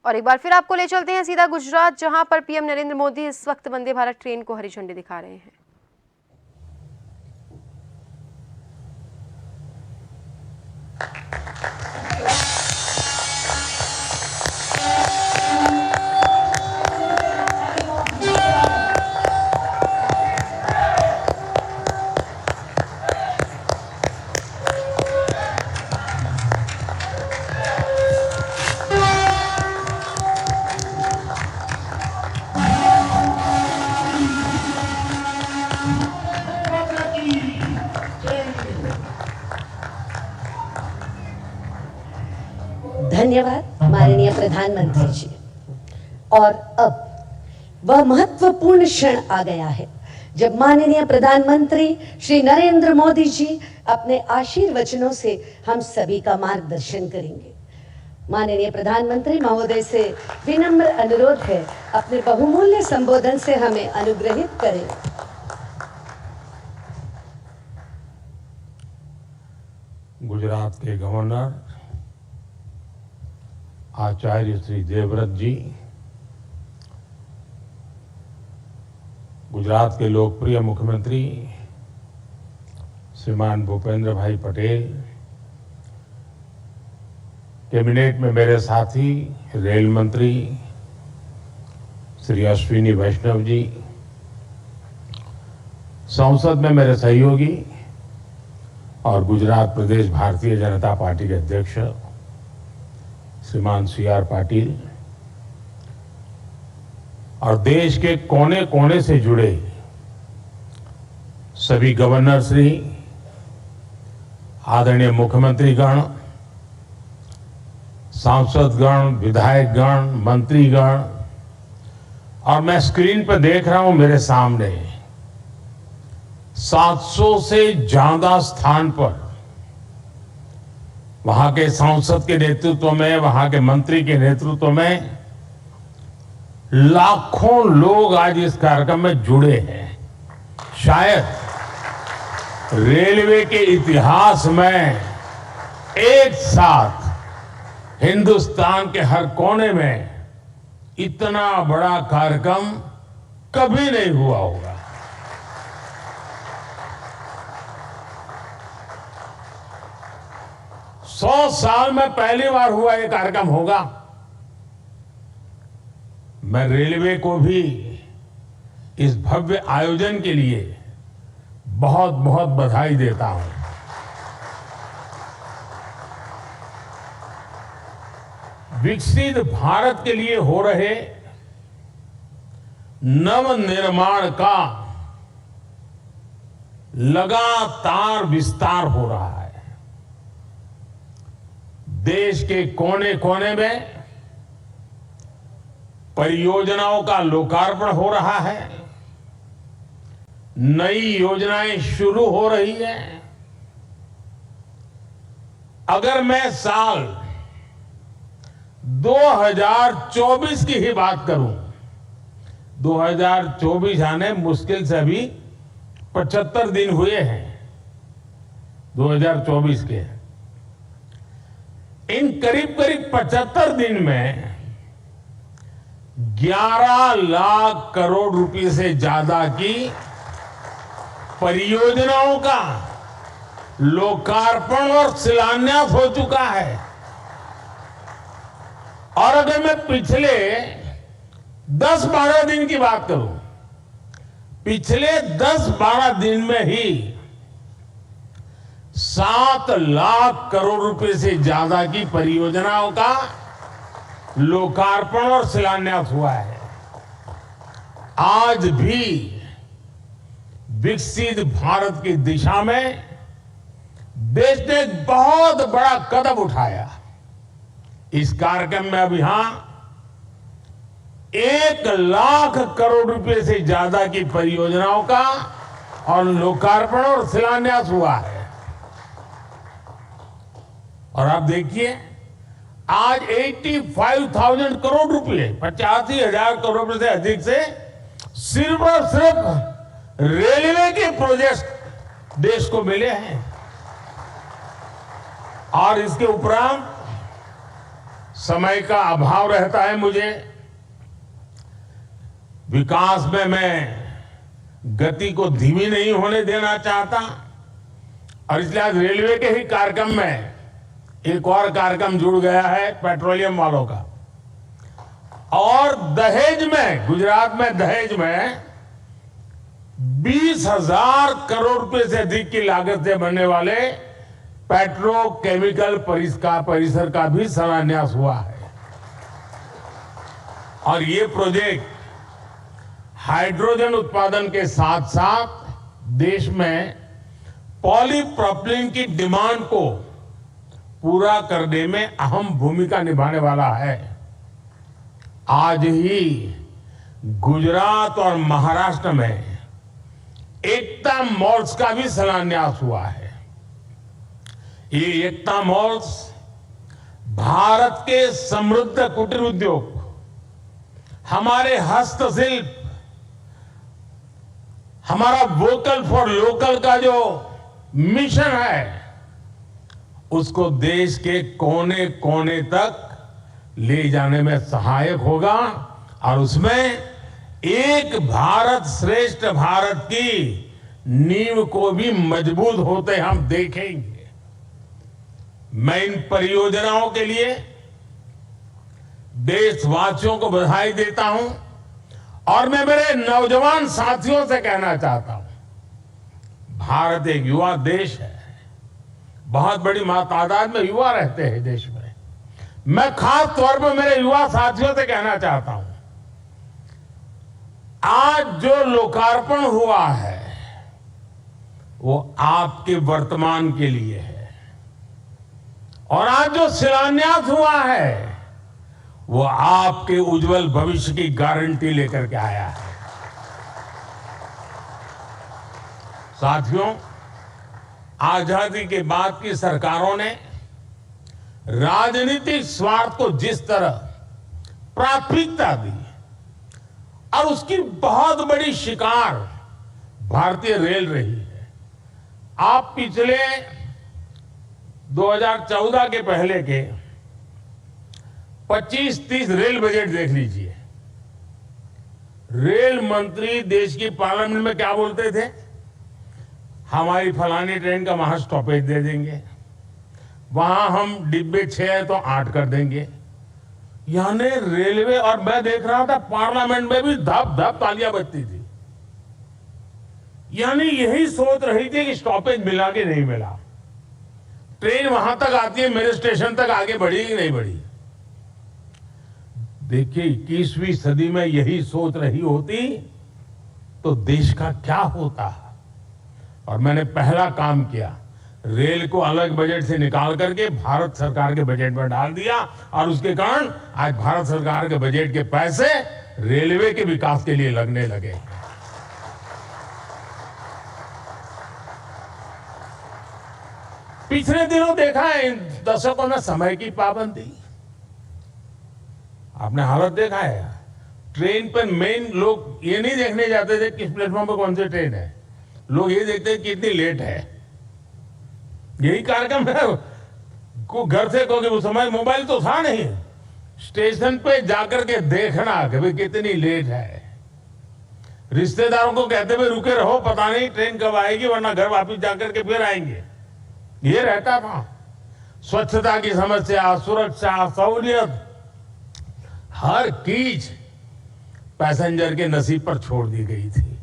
और एक बार फिर आपको ले चलते हैं सीधा गुजरात, जहां पर पीएम नरेंद्र मोदी इस वक्त वंदे भारत ट्रेन को हरी झंडी दिखा रहे हैं। धन्यवाद माननीय प्रधानमंत्री जी। और अब वह महत्वपूर्ण क्षण आ गया है जब माननीय प्रधानमंत्री श्री नरेंद्र मोदी जी अपने आशीर्वचनों से हम सभी का मार्गदर्शन करेंगे। माननीय प्रधानमंत्री महोदय से विनम्र अनुरोध है, अपने बहुमूल्य संबोधन से हमें अनुग्रहित करें। गुजरात के गवर्नर आचार्य श्री देवव्रत जी, गुजरात के लोकप्रिय मुख्यमंत्री श्रीमान भूपेंद्र भाई पटेल, कैबिनेट में मेरे साथी रेल मंत्री श्री अश्विनी वैष्णव जी, संसद में मेरे सहयोगी और गुजरात प्रदेश भारतीय जनता पार्टी के अध्यक्ष श्रीमान CR पाटिल और देश के कोने कोने से जुड़े सभी गवर्नर श्री, आदरणीय मुख्यमंत्रीगण, सांसदगण, विधायकगण, मंत्रीगण, और मैं स्क्रीन पर देख रहा हूं मेरे सामने 700 से ज्यादा स्थान पर वहां के सांसद के नेतृत्व में, वहां के मंत्री के नेतृत्व में लाखों लोग आज इस कार्यक्रम में जुड़े हैं। शायद रेलवे के इतिहास में एक साथ हिंदुस्तान के हर कोने में इतना बड़ा कार्यक्रम कभी नहीं हुआ होगा। सौ साल में पहली बार हुआ ये कार्यक्रम होगा। मैं रेलवे को भी इस भव्य आयोजन के लिए बहुत बहुत बधाई देता हूं। विकसित भारत के लिए हो रहे नव निर्माण का लगातार विस्तार हो रहा है। देश के कोने कोने में परियोजनाओं का लोकार्पण हो रहा है, नई योजनाएं शुरू हो रही हैं। अगर मैं साल 2024 की ही बात करूं, 2024 आने मुश्किल से अभी 75 दिन हुए हैं 2024 के। इन करीब करीब 75 दिन में 11 लाख करोड़ रुपए से ज्यादा की परियोजनाओं का लोकार्पण और शिलान्यास हो चुका है। और अगर मैं पिछले 10-12 दिन की बात करूं, पिछले 10-12 दिन में ही 7 लाख करोड़ रुपए से ज्यादा की परियोजनाओं का लोकार्पण और शिलान्यास हुआ है। आज भी विकसित भारत की दिशा में देश ने एक बहुत बड़ा कदम उठाया। इस कार्यक्रम में अब यहां 1 लाख करोड़ रुपए से ज्यादा की परियोजनाओं का और लोकार्पण और शिलान्यास हुआ है। और आप देखिए, आज 85,000 करोड़ रुपए, 85,000 करोड़ रुपए से अधिक से सिर्फ और सिर्फ रेलवे के प्रोजेक्ट देश को मिले हैं। और इसके उपरांत समय का अभाव रहता है मुझे। विकास में मैं गति को धीमी नहीं होने देना चाहता और इसलिए आज रेलवे के ही कार्यक्रम में एक और कार्यक्रम जुड़ गया है पेट्रोलियम वालों का। और दहेज में, गुजरात में दहेज में 20,000 करोड़ रुपए से अधिक की लागत से बनने वाले पेट्रोकेमिकल परिसर का भी शिलान्यास हुआ है। और ये प्रोजेक्ट हाइड्रोजन उत्पादन के साथ साथ देश में पॉलीप्रोपिलीन की डिमांड को पूरा करने में अहम भूमिका निभाने वाला है। आज ही गुजरात और महाराष्ट्र में एकता मॉल्स का भी शिलान्यास हुआ है। ये एकता मॉल्स भारत के समृद्ध कुटीर उद्योग, हमारे हस्तशिल्प, हमारा वोकल फॉर लोकल का जो मिशन है उसको देश के कोने कोने तक ले जाने में सहायक होगा और उसमें एक भारत श्रेष्ठ भारत की नींव को भी मजबूत होते हम देखेंगे। मैं इन परियोजनाओं के लिए देशवासियों को बधाई देता हूं और मैं मेरे नौजवान साथियों से कहना चाहता हूं, भारत एक युवा देश है, बहुत बड़ी तादाद में युवा रहते हैं देश में। मैं खास तौर पर मेरे युवा साथियों से कहना चाहता हूं, आज जो लोकार्पण हुआ है वो आपके वर्तमान के लिए है और आज जो शिलान्यास हुआ है वो आपके उज्जवल भविष्य की गारंटी लेकर के आया है। साथियों, आजादी के बाद की सरकारों ने राजनीतिक स्वार्थ को जिस तरह प्राथमिकता दी और उसकी बहुत बड़ी शिकार भारतीय रेल रही है। आप पिछले 2014 के पहले के 25-30 रेल बजट देख लीजिए। रेल मंत्री देश की पार्लियामेंट में क्या बोलते थे? हमारी फलानी ट्रेन का वहां स्टॉपेज दे देंगे, वहां हम डिब्बे 6 है तो 8 कर देंगे। यानी रेलवे, और मैं देख रहा था पार्लियामेंट में भी धप धप तालियां बजती थी। यानी यही सोच रही थी कि स्टॉपेज मिला कि नहीं मिला, ट्रेन वहां तक आती है, मेरे स्टेशन तक आगे बढ़ी कि नहीं बढ़ी। देखिए 21वीं सदी में यही सोच रही होती तो देश का क्या होता। और मैंने पहला काम किया, रेल को अलग बजट से निकाल करके भारत सरकार के बजट में डाल दिया और उसके कारण आज भारत सरकार के बजट के पैसे रेलवे के विकास के लिए लगने लगे। पिछले दिनों देखा है इन दशकों में समय की पाबंदी, आपने हालत देखा है। ट्रेन पर मेन लोग ये नहीं देखने जाते थे किस प्लेटफॉर्म पर कौन सी ट्रेन है, लोग ये देखते हैं कितनी लेट है। यही कार्यक्रम है। को घर से कहोगे, उस समय मोबाइल तो था नहीं, स्टेशन पे जाकर के देखना कि भाई कितनी लेट है। रिश्तेदारों को कहते हुए रुके रहो, पता नहीं ट्रेन कब आएगी, वरना घर वापस जाकर के फिर आएंगे। ये रहता था। स्वच्छता की समस्या, सुरक्षा, सहूलियत, हर चीज पैसेंजर के नसीब पर छोड़ दी गई थी।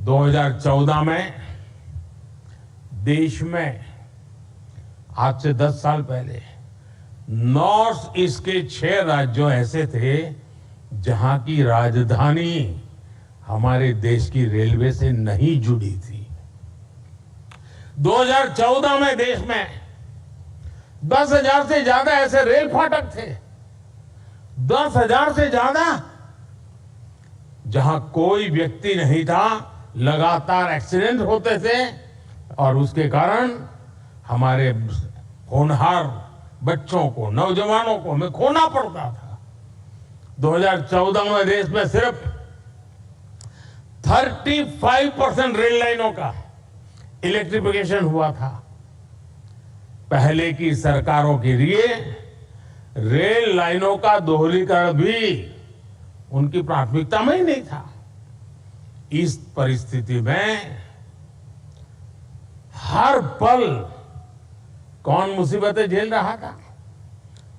2014 में देश में आज से 10 साल पहले नॉर्थ ईस्ट के 6 राज्यों ऐसे थे जहां की राजधानी हमारे देश की रेलवे से नहीं जुड़ी थी। 2014 में देश में 10,000 से ज्यादा ऐसे रेल फाटक थे, 10,000 से ज्यादा, जहां कोई व्यक्ति नहीं था, लगातार एक्सीडेंट होते थे और उसके कारण हमारे होनहार बच्चों को, नौजवानों को हमें खोना पड़ता था। 2014 में देश में सिर्फ 35% रेल लाइनों का इलेक्ट्रिफिकेशन हुआ था। पहले की सरकारों के लिए रेल लाइनों का दोहरीकरण भी उनकी प्राथमिकता में ही नहीं था। इस परिस्थिति में हर पल कौन मुसीबतें झेल रहा था,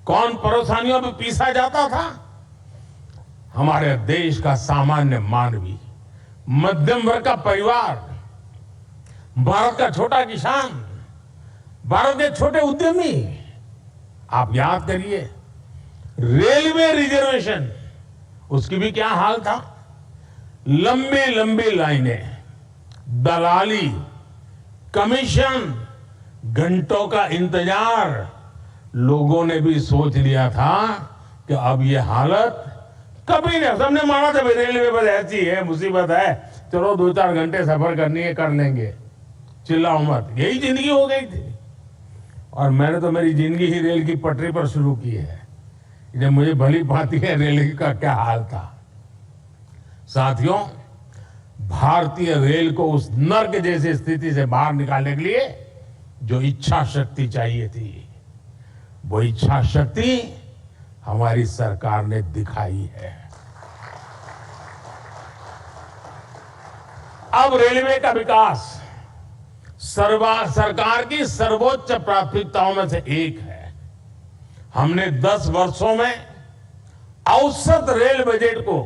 कौन परेशानियों में पीसा जाता था। हमारे देश का सामान्य मानवी, मध्यम वर्ग का परिवार, भारत का छोटा किसान, भारत के छोटे उद्यमी। आप याद करिए, रेलवे रिजर्वेशन, उसकी भी क्या हाल था। लंबी लंबी लाइनें, दलाली, कमीशन, घंटों का इंतजार। लोगों ने भी सोच लिया था कि अब ये हालत कभी नहीं। सबने माना था भाई रेलवे बस ऐसी है, मुसीबत है, चलो 2-4 घंटे सफर करनी है, कर लेंगे, चिल्लाओ मत। यही जिंदगी हो गई थी। और मैंने तो मेरी जिंदगी ही रेल की पटरी पर शुरू की है, जब मुझे भली भांति है रेल का क्या हाल था। साथियों, भारतीय रेल को उस नर्क जैसी स्थिति से बाहर निकालने के लिए जो इच्छा शक्ति चाहिए थी, वो इच्छा शक्ति हमारी सरकार ने दिखाई है। अब रेलवे का विकास सरकार की सर्वोच्च प्राथमिकताओं में से एक है। हमने 10 वर्षों में औसत रेल बजट को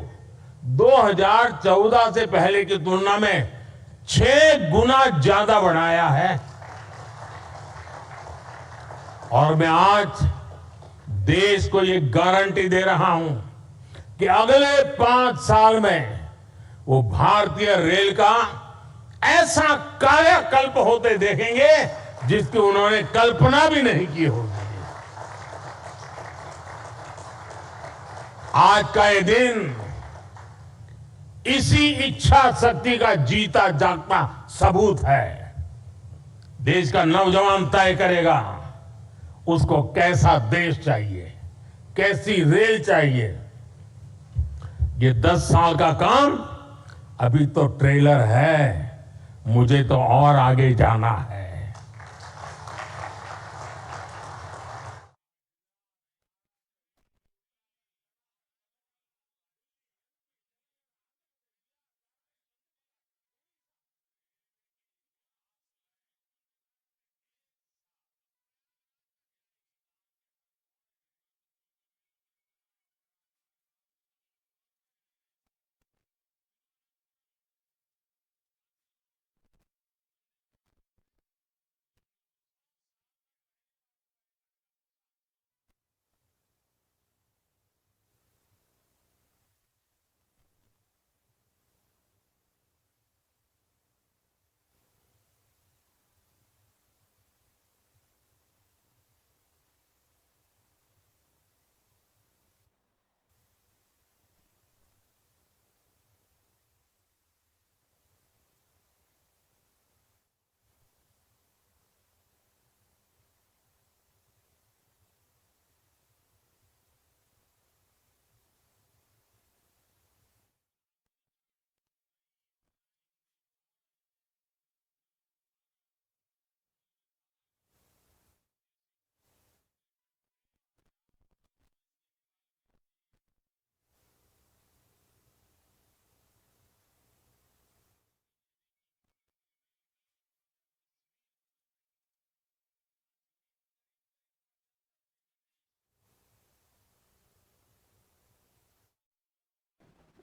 2014 से पहले की तुलना में 6 गुना ज्यादा बढ़ाया है। और मैं आज देश को ये गारंटी दे रहा हूं कि अगले 5 साल में वो भारतीय रेल का ऐसा कायाकल्प होते देखेंगे जिसकी उन्होंने कल्पना भी नहीं की होगी। आज का ये दिन इसी इच्छा शक्ति का जीता जागता सबूत है। देश का नौजवान तय करेगा उसको कैसा देश चाहिए, कैसी रेल चाहिए। ये 10 साल का काम अभी तो ट्रेलर है, मुझे तो और आगे जाना है।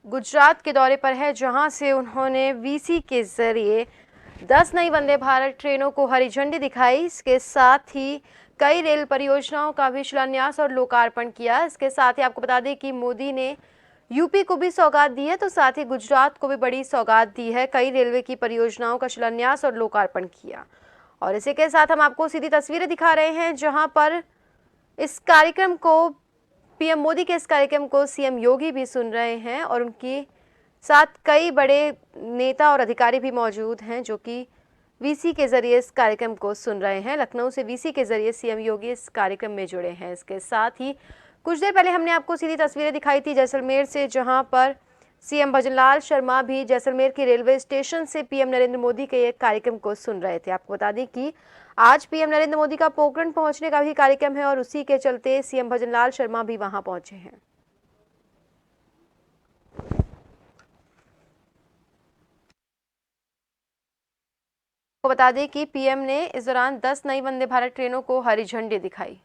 गुजरात के दौरे पर है, जहां से उन्होंने वीसी के जरिए 10 नई वंदे भारत ट्रेनों को हरी झंडी दिखाई। इसके साथ ही कई रेल परियोजनाओं का भी शिलान्यास और लोकार्पण किया। इसके साथ ही आपको बता दें कि मोदी ने यूपी को भी सौगात दी है, तो साथ ही गुजरात को भी बड़ी सौगात दी है। कई रेलवे की परियोजनाओं का शिलान्यास और लोकार्पण किया। और इसी के साथ हम आपको सीधी तस्वीरें दिखा रहे हैं, जहां पर इस कार्यक्रम को पीएम मोदी के इस कार्यक्रम को सीएम योगी भी सुन रहे हैं और उनके साथ कई बड़े नेता और अधिकारी भी मौजूद हैं जो कि वीसी के जरिए इस कार्यक्रम को सुन रहे हैं। लखनऊ से वीसी के जरिए सीएम योगी इस कार्यक्रम में जुड़े हैं। इसके साथ ही कुछ देर पहले हमने आपको सीधी तस्वीरें दिखाई थी जैसलमेर से, जहां पर सीएम भजनलाल शर्मा भी जैसलमेर के रेलवे स्टेशन से पीएम नरेंद्र मोदी के एक कार्यक्रम को सुन रहे थे। आपको बता दें कि आज पीएम नरेंद्र मोदी का पोखरण पहुंचने का भी कार्यक्रम है और उसी के चलते सीएम भजनलाल शर्मा भी वहां पहुंचे हैं। को बता दें कि पीएम ने इस दौरान 10 नई वंदे भारत ट्रेनों को हरी झंडी दिखाई।